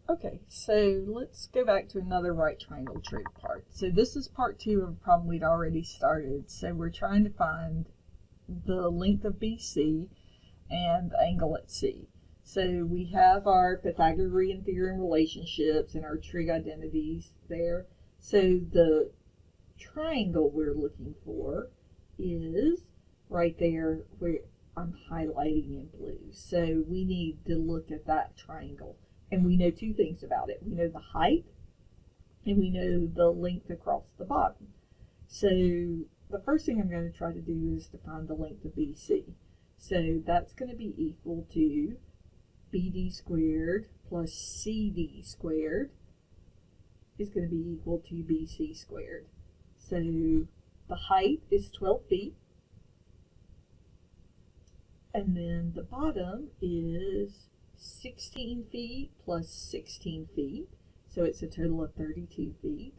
Okay, so let's go back to another right triangle trig part. So this is part 2 of a problem we'd already started. So we're trying to find the length of BC and the angle at C. So we have our Pythagorean theorem relationships and our trig identities there. So the triangle we're looking for is right there where I'm highlighting in blue. So we need to look at that triangle. And we know two things about it. We know the height and we know the length across the bottom. So the first thing I'm going to try to do is to find the length of BC. So that's going to be equal to BD squared plus CD squared is going to be equal to BC squared. So the height is 12 feet. And then the bottom is 16 feet plus 16 feet. So it's a total of 32 feet.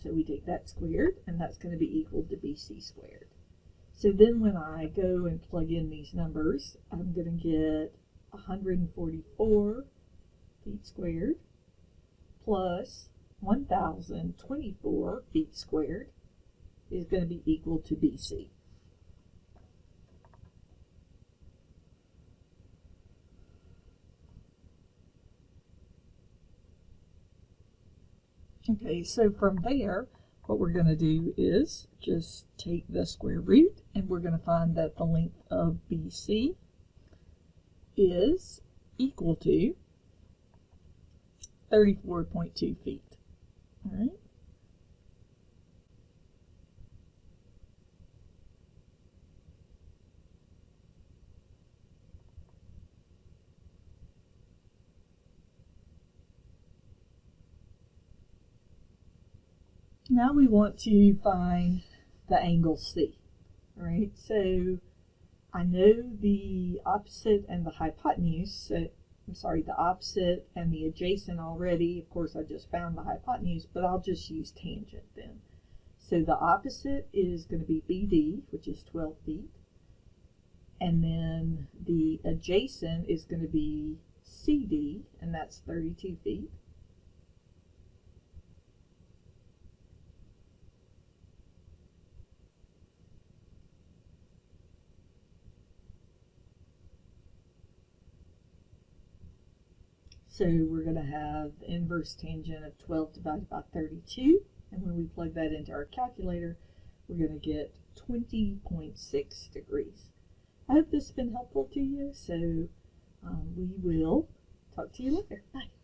So we take that squared, and that's going to be equal to BC squared. So then when I go and plug in these numbers, I'm going to get 144 feet squared plus 1,024 feet squared is going to be equal to BC. Okay, so from there, what we're going to do is just take the square root, and we're going to find that the length of BC is equal to 34.2 feet. All right. Now we want to find the angle C. All right, so I know the opposite and the hypotenuse. So, I'm sorry, the opposite and the adjacent already. Of course, I just found the hypotenuse, but I'll just use tangent then. So the opposite is going to be BD, which is 12 feet. And then the adjacent is going to be CD, and that's 32 feet. So we're going to have the inverse tangent of 12 divided by 32. And when we plug that into our calculator, we're going to get 20.6 degrees. I hope this has been helpful to you. So we will talk to you later. Bye.